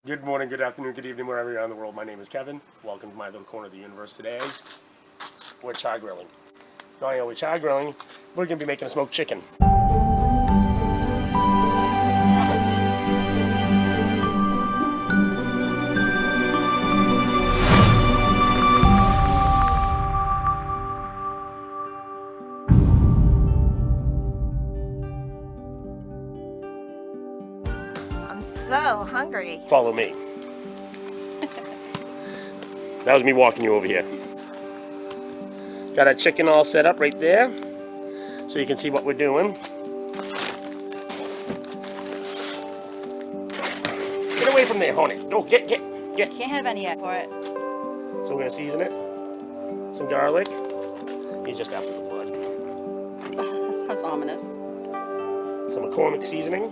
Good morning, good afternoon, good evening, wherever you're in the world. My name is Kevin. Welcome to my little corner of the universe today. We're char grilling. Not only are we char grilling, we're going to be making a smoked chicken. I'm so hungry. Follow me. That was me walking you over here. Got our chicken all set up right there, so you can see what we're doing. Get away from there, honey. No, get. Can't have any yet for it. So we're gonna season it. Some garlic. He's just after the blood. That sounds ominous. Some McCormick seasoning.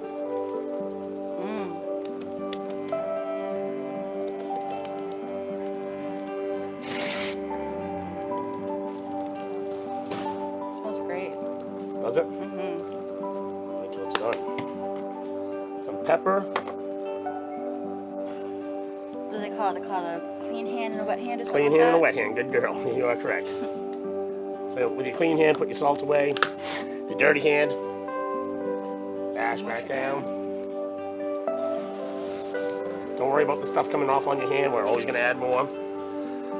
Smells great. Does it? Wait till it's done. Some pepper. What do they call it? They call it a clean hand and a wet hand or something Clean like hand and a that? wet hand. Good girl. You are correct. So with your clean hand, put your salt away. Your dirty hand, bash back down. Don't worry about the stuff coming off on your hand. We're always going to add more.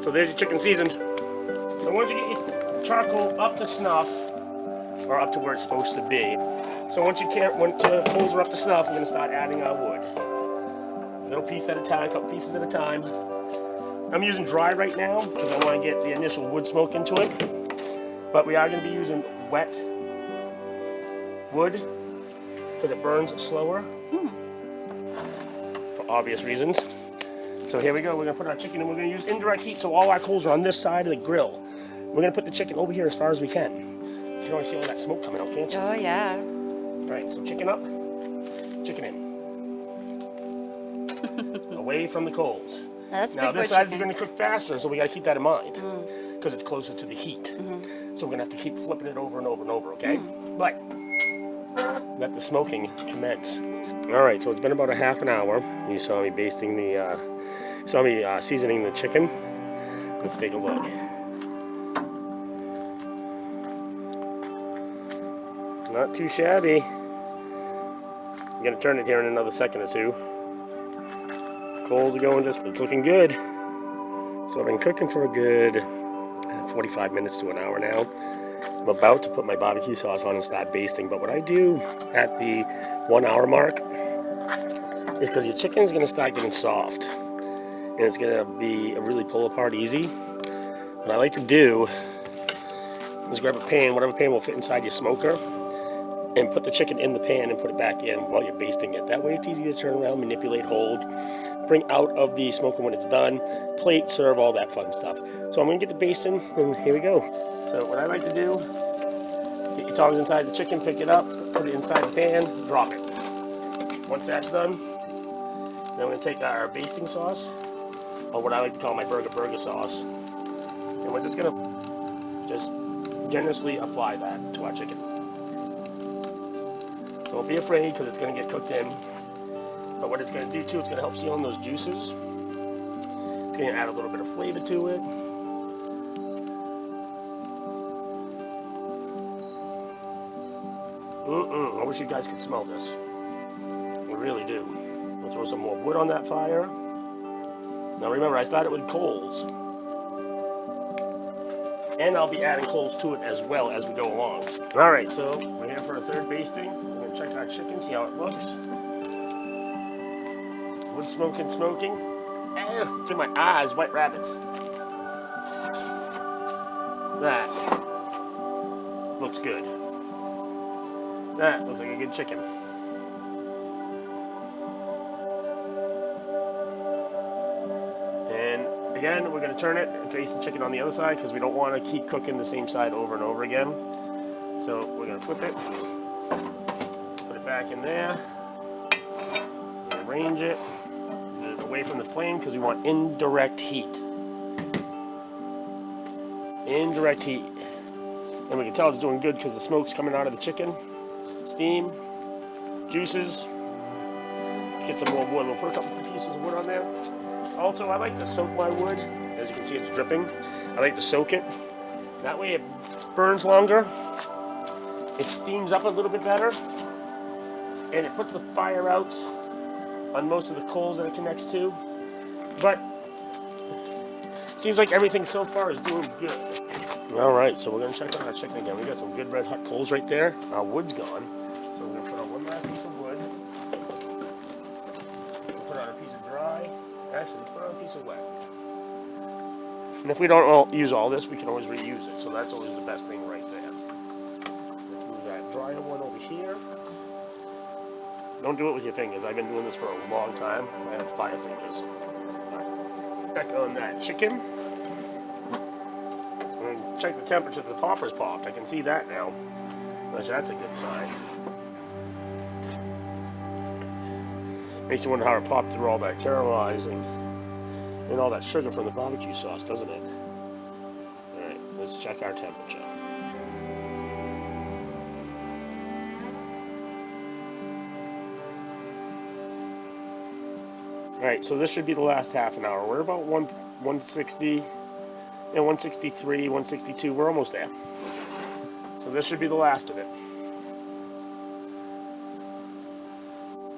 So there's your chicken seasoned. So once you get your charcoal up to snuff, or up to where it's supposed to be. So once your coals are up to snuff, we're going to start adding our wood. A little piece at a time, a couple pieces at a time. I'm using dry right now because I want to get the initial wood smoke into it. But we are going to be using wet wood because it burns slower for obvious reasons. So here we go. We're going to put our chicken in. We're going to use indirect heat so all our coals are on this side of the grill. We're going to put the chicken over here as far as we can. You can always see all that smoke coming out, can't you? Oh, yeah. All right, so chicken up, chicken in. Away from the coals. Now This side is going to cook faster, so we got to keep that in mind because it's closer to the heat. So we're going to have to keep flipping it over and over and over, okay? But let the smoking commence. All right, so it's been about a half an hour. You saw me seasoning the chicken. Let's take a look. Not too shabby. I'm going to turn it here in another second or two. Coals are going it's looking good. So I've been cooking for a good 45 minutes to an hour now. I'm about to put my BBQ sauce on and start basting, but what I do at the 1 hour mark is because your chicken is going to start getting soft and it's going to be really pull apart easy. What I like to do is grab a pan, whatever pan will fit inside your smoker, and put the chicken in the pan and put it back in while you're basting it. That way it's easy to turn around, manipulate, hold, bring out of the smoker when it's done, plate, serve, all that fun stuff. So I'm going to get the basting, and here we go. So what I like to do, get your tongs inside the chicken, pick it up, put it inside the pan, drop it. Once that's done, then we're going to take our basting sauce, or what I like to call my burger sauce, and we're just going to generously apply that to our chicken. Don't be afraid because it's going to get cooked in. But what it's going to do too, it's going to help seal in those juices. It's going to add a little bit of flavor to it. I wish you guys could smell this. I really do. We'll throw some more wood on that fire. Now remember, I started with coals. And I'll be adding coals to it as well as we go along. Alright, so we're here for a third basting. We're going to check our chicken, see how it looks. Wood smoking. It's in my eyes, white rabbits. That looks good. That looks like a good chicken. And again, we're going to turn it and face the chicken on the other side because we don't want to keep cooking the same side over and over again. So we're going to flip it, put it back in there, arrange it away from the flame because we want indirect heat. Indirect heat. And we can tell it's doing good because the smoke's coming out of the chicken. Steam, juices. It's get some more wood. We'll put a couple of pieces of wood on there. Also, I like to soak my wood. As you can see, it's dripping. I like to soak it. That way it burns longer. It steams up a little bit better. And it puts the fire out on most of the coals that it connects to. But it seems like everything so far is doing good. Alright, so we're going to check on our chicken again. We got some good red hot coals right there. Our wood's gone. So we're going to put on one last piece of wood. We'll put on a piece of dry. Actually, let's put on a piece of wet. And if we don't use all this, we can always reuse it. So that's always the best thing right there. Let's move that drier one over here. Don't do it with your fingers. I've been doing this for a long time. I have fire fingers. Right. Check on that chicken. And check the temperature. The popper's popped. I can see that now. Which that's a good sign. Makes you wonder how it popped through all that caramelizing and all that sugar from the barbecue sauce, doesn't it? Alright, let's check our temperature. Alright, so this should be the last half an hour. We're about 160, 163, 162. We're almost there. So this should be the last of it.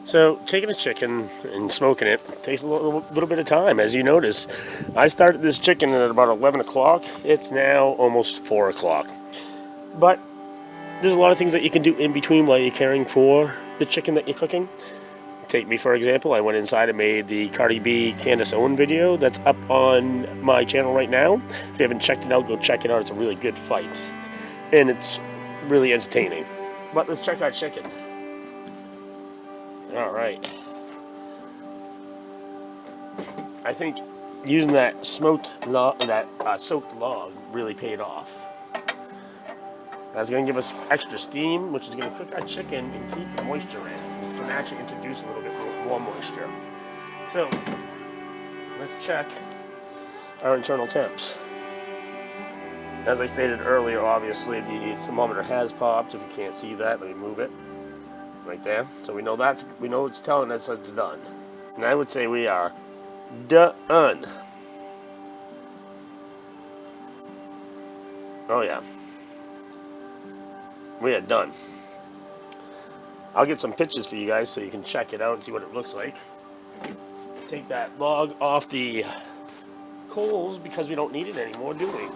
So taking a chicken and smoking it takes a little bit of time. As you notice, I started this chicken at about 11 o'clock. It's now almost 4 o'clock. But there's a lot of things that you can do in between while you're caring for the chicken that you're cooking. Take me for example, I went inside and made the Cardi B Candace Owen video that's up on my channel right now. If you haven't checked it out, go check it out. It's a really good fight. And it's really entertaining. But let's check our chicken. Alright. I think using that soaked log really paid off. That's going to give us extra steam, which is going to cook our chicken and keep the moisture in. It's going to actually introduce a little bit more moisture. So, let's check our internal temps. As I stated earlier, obviously the thermometer has popped. If you can't see that, let me move it. Right there. So we know it's telling us it's done. And I would say we are done. Oh yeah. We are done. I'll get some pictures for you guys so you can check it out and see what it looks like. Take that log off the coals because we don't need it anymore, do we?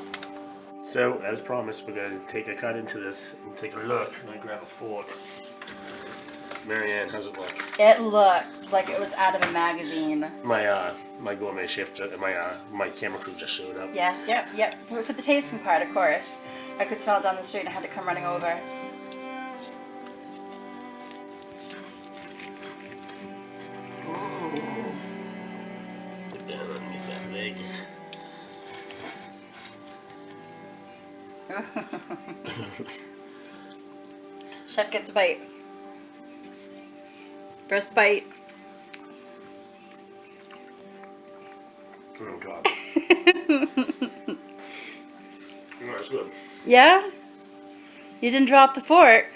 So, as promised, we're going to take a cut into this and take a look. I'm going to grab a fork. Marianne, how's it look? It looks like it was out of a magazine. My gourmet chef, my camera crew just showed up. Yes, yep. For the tasting part, of course. I could smell it down the street and I had to come running over. Get down underneath that leg. Chef gets a bite. First bite. Oh God. That's good. Yeah? You didn't drop the fork.